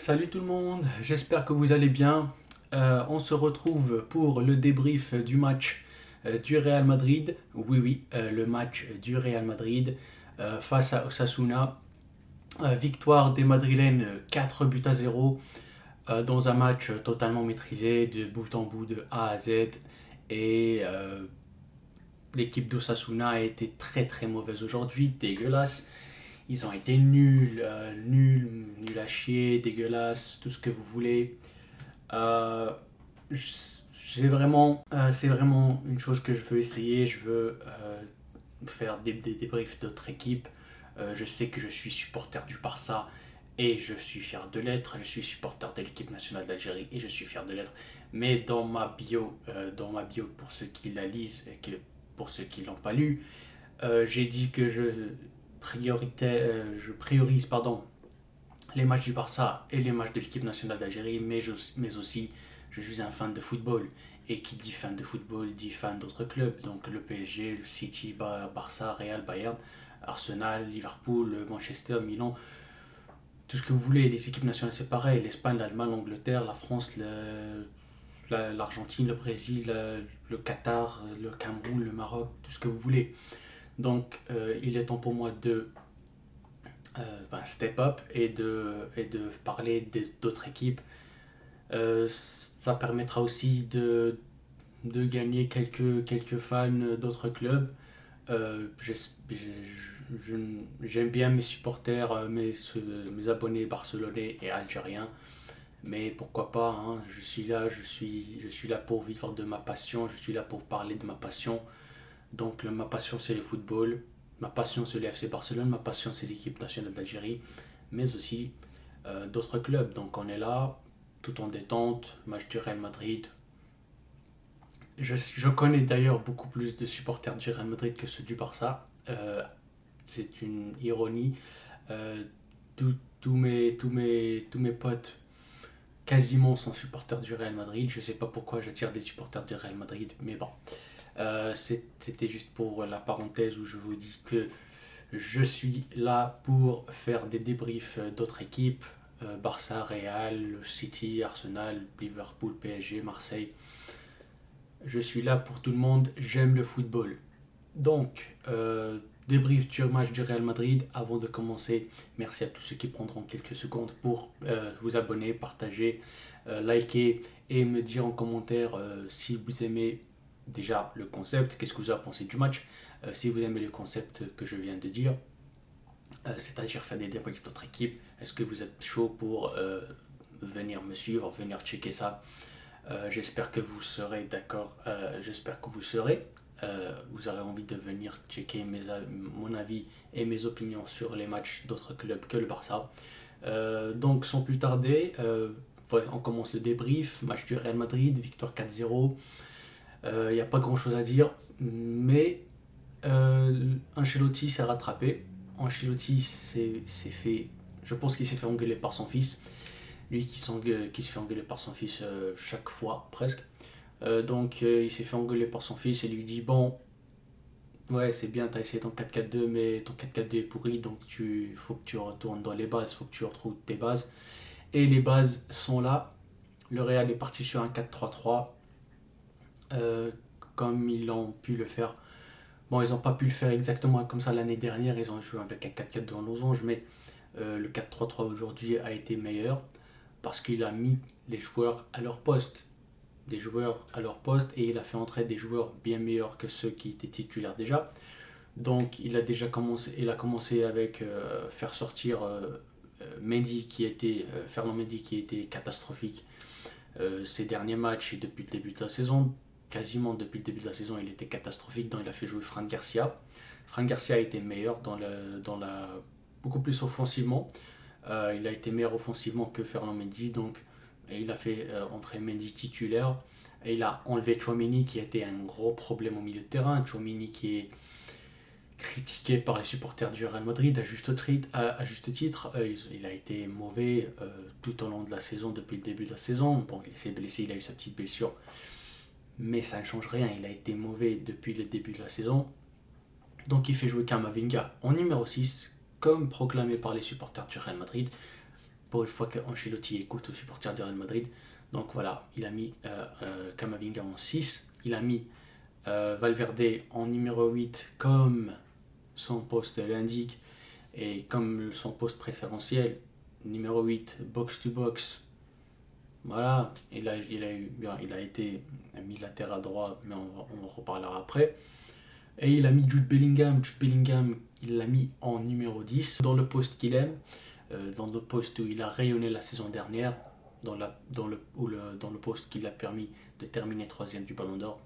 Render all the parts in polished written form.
Salut tout le monde, j'espère que vous allez bien. On se retrouve pour le débrief du match du Real Madrid. Oui, oui, le match du Real Madrid face à Osasuna. Victoire des Madrilènes 4 buts à 0 dans un match totalement maîtrisé de bout en bout de A à Z. Et l'équipe d'Osasuna a été très très mauvaise aujourd'hui, dégueulasse. Ils ont été nuls à chier, dégueulasse, tout ce que vous voulez. Euh, c'est vraiment une chose que je veux essayer. Je veux faire des débriefs d'autres équipes. Je sais que je suis supporter du Barça et je suis fier de l'être. Je suis supporter de l'équipe nationale d'Algérie et je suis fier de l'être. Mais dans ma bio pour ceux qui la lisent et pour ceux qui l'ont pas lu, j'ai dit que je priorise les matchs du Barça et les matchs de l'équipe nationale d'Algérie, mais aussi je suis un fan de football. Et qui dit fan de football dit fan d'autres clubs, donc le PSG, le City, Barça, Real, Bayern, Arsenal, Liverpool, Manchester, Milan, tout ce que vous voulez. Les équipes nationales c'est pareil, l'Espagne, l'Allemagne, l'Angleterre, la France, l'Argentine, le Brésil, le Qatar, le Cameroun, le Maroc, tout ce que vous voulez. Donc il est temps pour moi de step up et de parler d'autres équipes. Ça permettra aussi de gagner quelques fans d'autres clubs. J'aime bien mes supporters, mes abonnés barcelonais et algériens, mais pourquoi pas, hein, je suis là pour vivre de ma passion, je suis là pour parler de ma passion. Donc ma passion c'est le football, ma passion c'est le FC Barcelone, ma passion c'est l'équipe nationale d'Algérie, mais aussi d'autres clubs. Donc on est là, tout en détente, match du Real Madrid. Je connais d'ailleurs beaucoup plus de supporters du Real Madrid que ceux du Barça. C'est une ironie. Euh, tous mes potes quasiment sont supporters du Real Madrid. Je sais pas pourquoi j'attire des supporters du Real Madrid, mais bon. C'était juste pour la parenthèse où je vous dis que je suis là pour faire des débriefs d'autres équipes. Barça, Real, City, Arsenal, Liverpool, PSG, Marseille. Je suis là pour tout le monde, j'aime le football. Donc, débrief du match du Real Madrid. Avant de commencer, merci à tous ceux qui prendront quelques secondes pour vous abonner, partager, liker et me dire en commentaire si vous aimez déjà le concept, qu'est-ce que vous avez pensé du match, si vous aimez le concept que je viens de dire, c'est-à-dire faire des débriefs d'autres équipes, est-ce que vous êtes chaud pour venir me suivre, venir checker ça. J'espère que vous serez d'accord, j'espère que vous serez. Vous aurez envie de venir checker mon avis et mes opinions sur les matchs d'autres clubs que le Barça. Donc sans plus tarder, on commence le débrief. Match du Real Madrid, victoire 4-0. Il n'y a pas grand chose à dire, mais Ancelotti s'est rattrapé. Ancelotti s'est fait, je pense qu'il s'est fait engueuler par son fils. Lui qui se fait engueuler par son fils chaque fois, presque. Il s'est fait engueuler par son fils et lui dit bon, ouais, c'est bien, t'as essayé ton 4-4-2, mais ton 4-4-2 est pourri, donc faut que tu retournes dans les bases, faut que tu retrouves tes bases. Et les bases sont là. Le Real est parti sur un 4-3-3, comme ils ont pu le faire. Bon, ils n'ont pas pu le faire exactement comme ça l'année dernière, ils ont joué avec un 4-4-2 en losange, mais le 4-3-3 aujourd'hui a été meilleur parce qu'il a mis les joueurs à leur poste. Des joueurs à leur poste et il a fait entrer des joueurs bien meilleurs que ceux qui étaient titulaires déjà. Donc il a commencé avec faire sortir Fernand Mendy qui était catastrophique ces derniers matchs et depuis le début de la saison. Quasiment depuis le début de la saison, il était catastrophique. Donc il a fait jouer Fran Garcia. Fran Garcia a été meilleur beaucoup plus offensivement. Il a été meilleur offensivement que Fernand Mendy. Donc et il a fait entrer Mendy titulaire. Et il a enlevé Tchouaméni qui a été un gros problème au milieu de terrain. Tchouaméni qui est critiqué par les supporters du Real Madrid à juste titre. Il a été mauvais tout au long de la saison, depuis le début de la saison. Bon, il s'est blessé, il a eu sa petite blessure. Mais ça ne change rien, il a été mauvais depuis le début de la saison. Donc il fait jouer Kamavinga en numéro 6, comme proclamé par les supporters du Real Madrid. pour une fois qu'Ancelotti écoute aux supporters du Real Madrid. Donc voilà, il a mis Camavinga en 6, il a mis Valverde en numéro 8 comme son poste l'indique et comme son poste préférentiel, numéro 8, box to box. Voilà, il a été mis latéral droit, mais on en reparlera après. Et il a mis Jude Bellingham. Jude Bellingham, il l'a mis en numéro 10, dans le poste qu'il aime, dans le poste où il a rayonné la saison dernière, dans le poste qui l'a permis de terminer troisième du Ballon d'Or.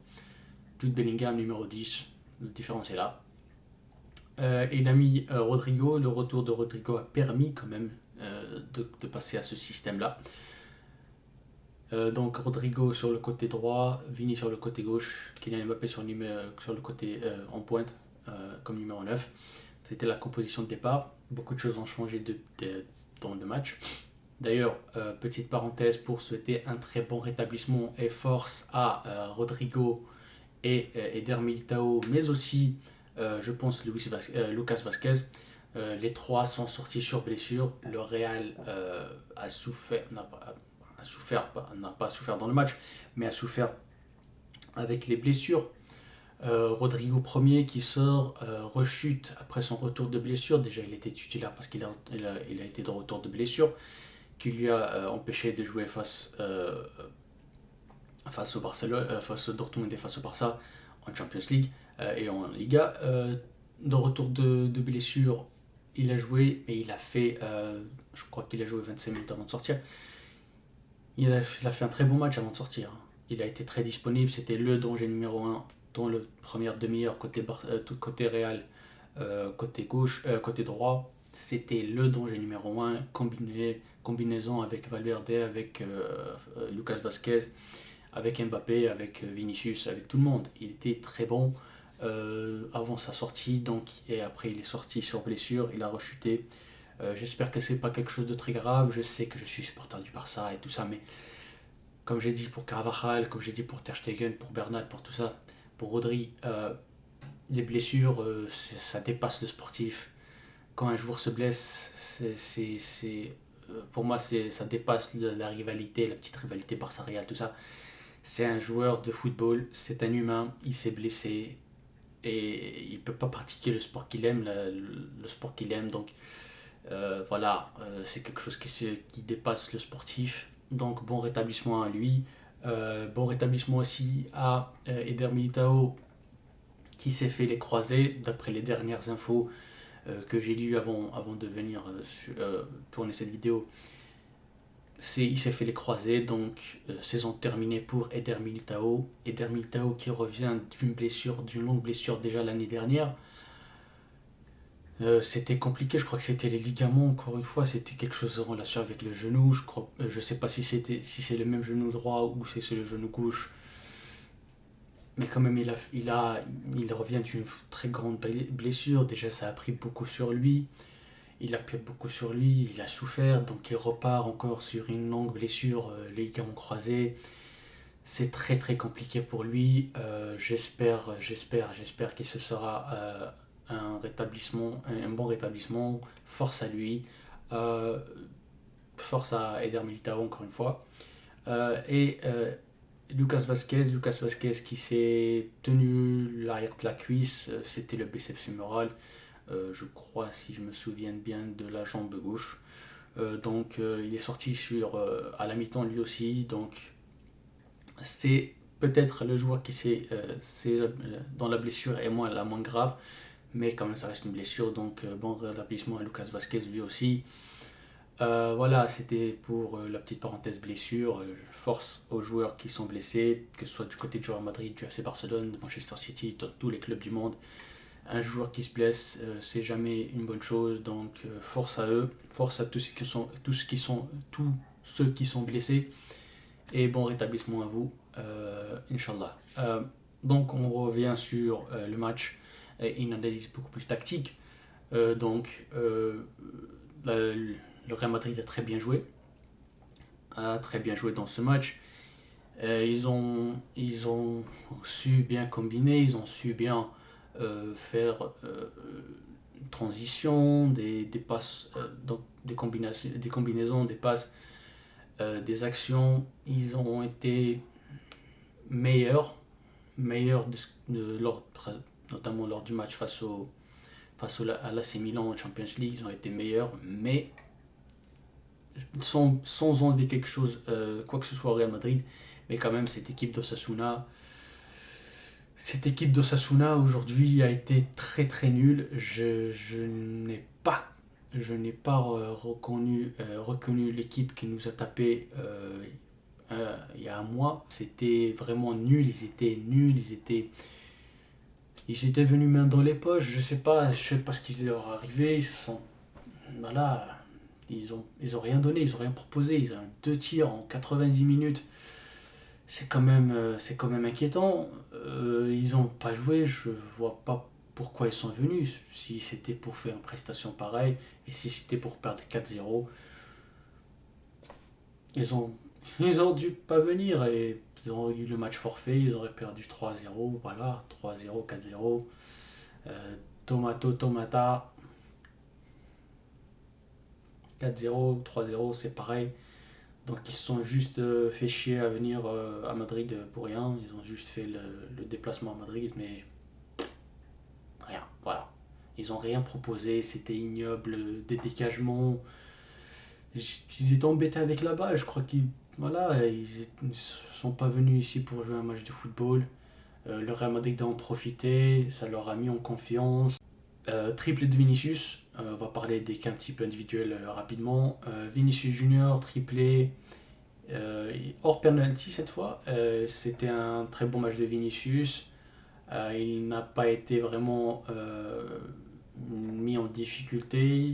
Jude Bellingham, numéro 10, le différence est là. Il a mis Rodrigo. Le retour de Rodrigo a permis quand même de passer à ce système-là. Donc Rodrigo sur le côté droit, Vini sur le côté gauche, Kylian Mbappé sur le côté en pointe comme numéro 9. C'était la composition de départ. Beaucoup de choses ont changé dans le match. D'ailleurs, petite parenthèse pour souhaiter un très bon rétablissement et force à Rodrigo et Eder Militao, mais aussi, je pense, Lucas Vazquez. Les trois sont sortis sur blessure. Le Real a souffert, n'a pas souffert dans le match, mais a souffert avec les blessures. Rodrigo premier qui sort, rechute après son retour de blessure. Déjà, il était titulaire parce qu'il a été de retour de blessure, qui lui a empêché de jouer face au Barcelone, face au Dortmund et face au Barça en Champions League et en Liga. De retour de blessure, il a joué et il a fait, je crois qu'il a joué 25 minutes avant de sortir. Il a fait un très bon match avant de sortir. Il a été très disponible, c'était le danger numéro 1 dans la première demi-heure côté Real, côté gauche, côté droit. C'était le danger numéro 1, combinaison avec Valverde, avec Lucas Vazquez, avec Mbappé, avec Vinicius, avec tout le monde. Il était très bon avant sa sortie, et après il est sorti sur blessure, il a rechuté. J'espère que c'est pas quelque chose de très grave. Je sais que je suis supporter du Barça et tout ça, mais comme j'ai dit pour Carvajal, comme j'ai dit pour Ter Stegen, pour Bernal, pour tout ça, pour Rodri, les blessures, ça dépasse le sportif. Quand un joueur se blesse, pour moi, ça dépasse la rivalité, la petite rivalité Barça-Real, tout ça. C'est un joueur de football, c'est un humain, il s'est blessé et il ne peut pas pratiquer le sport qu'il aime, le sport qu'il aime. Donc voilà, c'est quelque chose qui dépasse le sportif. Donc bon rétablissement à lui. Bon rétablissement aussi à Eder Militao qui s'est fait les croisés d'après les dernières infos que j'ai lues avant de venir tourner cette vidéo. Il s'est fait les croisés, donc saison terminée pour Eder Militao. Eder Militao qui revient d'une longue blessure déjà l'année dernière. C'était compliqué, je crois que c'était les ligaments, encore une fois, c'était quelque chose en relation avec le genou. Je sais pas si c'est le même genou droit ou si c'est le genou gauche, mais quand même il revient d'une très grande blessure. Déjà, ça a pris beaucoup sur lui. Il a pris beaucoup sur lui, il a souffert, donc il repart encore sur une longue blessure, les ligaments croisés. C'est très très compliqué pour lui. J'espère qu'il se sera un bon rétablissement. Force à lui. Force à Eder Militao encore une fois. Et Lucas Vazquez qui s'est tenu l'arrière de la cuisse, c'était le biceps fémoral. Je crois, si je me souviens bien, de la jambe gauche. Donc il est sorti à la mi-temps lui aussi. Donc c'est peut-être le joueur qui dans la blessure est la moins grave, mais quand même ça reste une blessure. Donc bon rétablissement à Lucas Vazquez lui aussi. Voilà, c'était pour la petite parenthèse blessure. Force aux joueurs qui sont blessés, que ce soit du côté du Real Madrid, du FC Barcelone, de Manchester City, de tous les clubs du monde. Un joueur qui se blesse, c'est jamais une bonne chose, donc force à eux, force à tous ceux qui sont blessés, et bon rétablissement à vous, Inch'Allah. Donc on revient sur le match et une analyse beaucoup plus tactique. Donc le Real Madrid a très bien joué dans ce match. Ils ont su bien combiner, ils ont su bien faire transitions, des passes, donc des combinaisons, des passes, des actions. Ils ont été meilleurs, meilleurs notamment lors du match à l'AC Milan en Champions League. Ils ont été meilleurs, mais sans enlever quelque chose, quoi que ce soit au Real Madrid. Mais quand même, cette équipe d'Osasuna aujourd'hui a été très très nulle. Je n'ai pas reconnu l'équipe qui nous a tapé il y a un mois. C'était vraiment nul, ils étaient nuls, ils étaient venus main dans les poches. Je sais pas ce qui leur est arrivé. Voilà, ils ont rien donné, ils ont rien proposé. Ils ont 2 tirs en 90 minutes. C'est quand même inquiétant. Ils n'ont pas joué, je vois pas pourquoi ils sont venus. Si c'était pour faire une prestation pareille et si c'était pour perdre 4-0, ils ont, ils ont dû pas venir et ils ont eu le match forfait, ils auraient perdu 3-0, voilà, 3-0, 4-0. Tomata, 4-0, 3-0, c'est pareil. Donc ils se sont juste fait chier à venir à Madrid pour rien. Ils ont juste fait le déplacement à Madrid, mais rien, voilà. Ils ont rien proposé, c'était ignoble, des dégagements. Ils étaient embêtés avec la balle, je crois qu'ils voilà, ils ne sont pas venus ici pour jouer un match de football. Le Real Madrid a en profité, ça leur a mis en confiance. Triplé de Vinicius, on va parler des cas un petit peu individuels rapidement. Vinicius Junior, triplé, hors penalty cette fois. C'était un très bon match de Vinicius. Il n'a pas été vraiment mis en difficulté.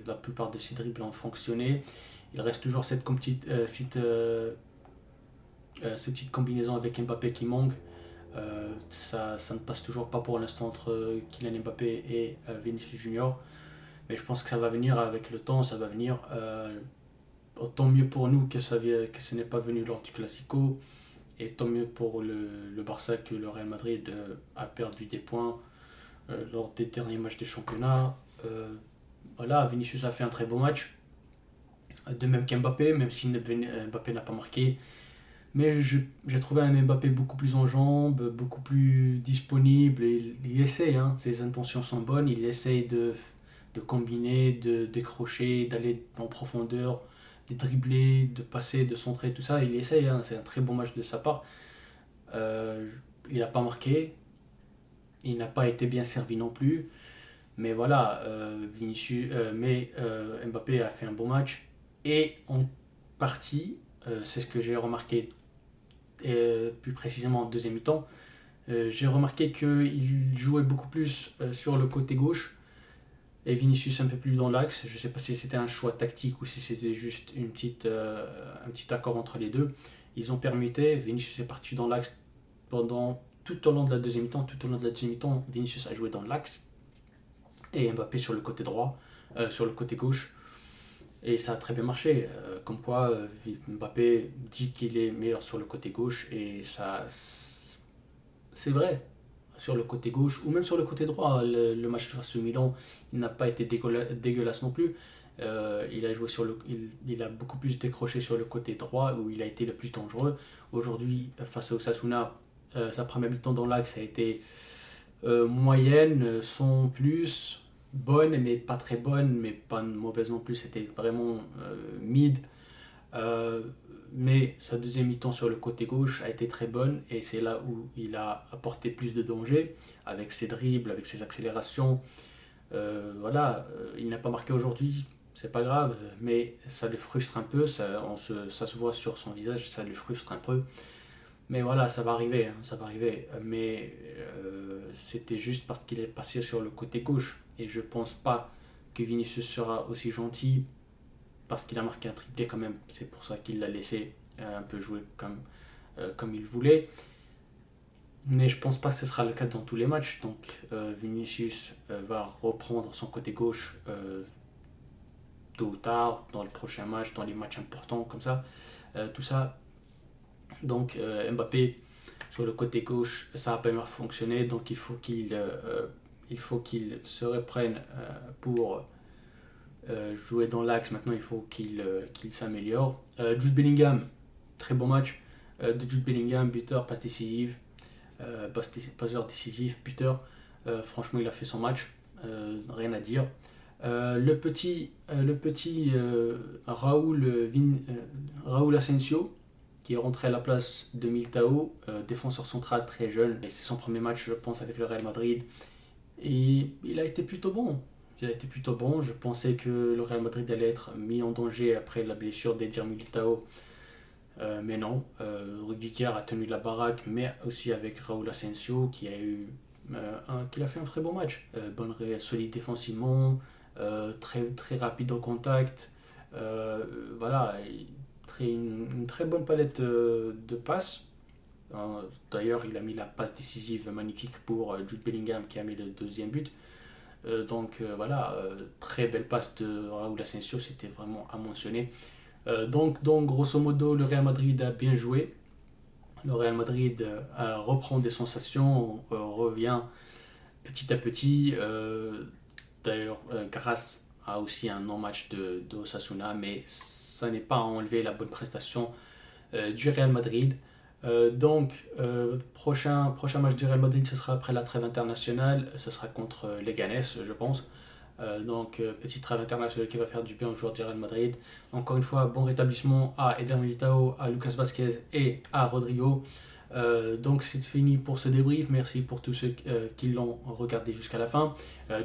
La plupart de ses dribbles ont fonctionné. Il reste toujours cette petite combinaison avec Mbappé qui manque. Ça ne passe toujours pas pour l'instant entre Kylian Mbappé et Vinicius Junior. Mais je pense que ça va venir avec le temps, ça va venir. Autant mieux pour nous que ce n'est pas venu lors du Classico. Et tant mieux pour le Barça que le Real Madrid a perdu des points lors des derniers matchs de championnat. Voilà, Vinicius a fait un très beau match. De même qu'Mbappé, même si Mbappé n'a pas marqué. Mais j'ai trouvé un Mbappé beaucoup plus en jambes, beaucoup plus disponible. Il essaye, hein, ses intentions sont bonnes. Il essaye de combiner, de décrocher, d'aller en profondeur, de dribbler, de passer, de centrer, tout ça. Il essaye, hein, c'est un très bon match de sa part. Euh, il n'a pas marqué, il n'a pas été bien servi non plus. Mais voilà, Mbappé a fait un bon match. Et en partie, c'est ce que j'ai remarqué plus précisément en deuxième mi-temps, j'ai remarqué qu'il jouait beaucoup plus sur le côté gauche et Vinicius un peu plus dans l'axe. Je ne sais pas si c'était un choix tactique ou si c'était juste un petit accord entre les deux. Ils ont permuté, Vinicius est parti dans l'axe tout au long de la deuxième mi-temps. Tout au long de la deuxième mi-temps, Vinicius a joué dans l'axe et Mbappé sur le côté droit, sur le côté gauche. Et ça a très bien marché. Comme quoi, Mbappé dit qu'il est meilleur sur le côté gauche et ça, c'est vrai. Sur le côté gauche ou même sur le côté droit, le match face au Milan, il n'a pas été dégueulasse non plus. Il a beaucoup plus décroché sur le côté droit où il a été le plus dangereux. Aujourd'hui, face à Osasuna, sa première mi-temps dans l'axe a été moyenne, sans plus, bonne mais pas très bonne, mais pas mauvaise non plus, c'était vraiment mid. Euh, mais sa deuxième mi-temps sur le côté gauche a été très bonne et c'est là où il a apporté plus de danger avec ses dribbles, avec ses accélérations. Voilà, il n'a pas marqué aujourd'hui, c'est pas grave, mais ça le frustre un peu, ça se voit sur son visage, ça le frustre un peu. Mais voilà, ça va arriver, hein, ça va arriver. Mais c'était juste parce qu'il est passé sur le côté gauche. Et je pense pas que Vinicius sera aussi gentil parce qu'il a marqué un triplé quand même. C'est pour ça qu'il l'a laissé un peu jouer comme il voulait. Mais je pense pas que ce sera le cas dans tous les matchs. Donc Vinicius va reprendre son côté gauche tôt ou tard, dans le prochain match, dans les matchs importants comme ça. Tout ça. Donc Mbappé sur le côté gauche, ça n'a pas bien fonctionné. Donc il faut qu'il il faut qu'il se reprenne pour jouer dans l'axe. Maintenant, il faut qu'il s'améliore. Jude Bellingham, très bon match de Jude Bellingham, buteur, passe décisive, passeur décisif, buteur. Franchement, il a fait son match, rien à dire. Le petit Raúl Asensio, qui est rentré à la place de Militao, défenseur central très jeune. Et c'est son premier match, je pense, avec le Real Madrid. Et il a été plutôt bon. Il a été plutôt bon. Je pensais que le Real Madrid allait être mis en danger après la blessure d'Eder Militao. Mais non. Rudiger a tenu la baraque, mais aussi avec Raúl Asensio qui a fait un très bon match. Solide défensivement, très, très rapide au contact. Voilà, une très bonne palette de passes. D'ailleurs, il a mis la passe décisive magnifique pour Jude Bellingham qui a mis le deuxième but. Voilà, très belle passe de Raúl Asensio, c'était vraiment à mentionner. Donc, grosso modo, le Real Madrid a bien joué. Le Real Madrid reprend des sensations, revient petit à petit. D'ailleurs, grâce à aussi un non-match de Osasuna, mais ça n'est pas à enlever la bonne prestation du Real Madrid. Prochain match du Real Madrid, ce sera après la trêve internationale, ce sera contre Leganés, je pense. Petite trêve internationale qui va faire du bien aux joueurs du Real Madrid. Encore une fois, bon rétablissement à Eder Militao, à Lucas Vazquez et à Rodrigo. C'est fini pour ce débrief. Merci pour tous ceux qui l'ont regardé jusqu'à la fin.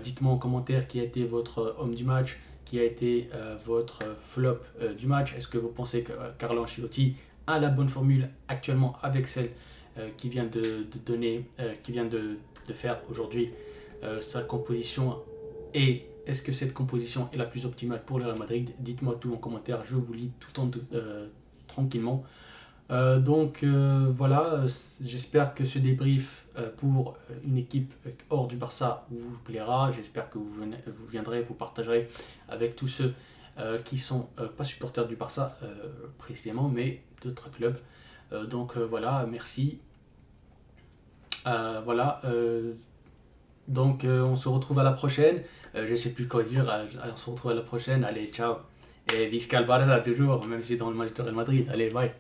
Dites-moi en commentaire qui a été votre homme du match, qui a été votre flop du match. Est-ce que vous pensez que Carlo Ancelotti a la bonne formule actuellement avec celle qui vient de faire aujourd'hui sa composition, et est-ce que cette composition est la plus optimale pour le Real Madrid? Dites-moi tout en commentaire, je vous lis tout tranquillement. Voilà, j'espère que ce débrief pour une équipe hors du Barça vous plaira. J'espère que vous viendrez, vous partagerez avec tous ceux qui sont pas supporters du Barça précisément, mais d'autres clubs. Voilà, merci. Voilà. On se retrouve à la prochaine. Je sais plus quoi dire. On se retrouve à la prochaine. Allez, ciao. Et Visca le Barça toujours, même si dans le match de Real Madrid. Allez, bye.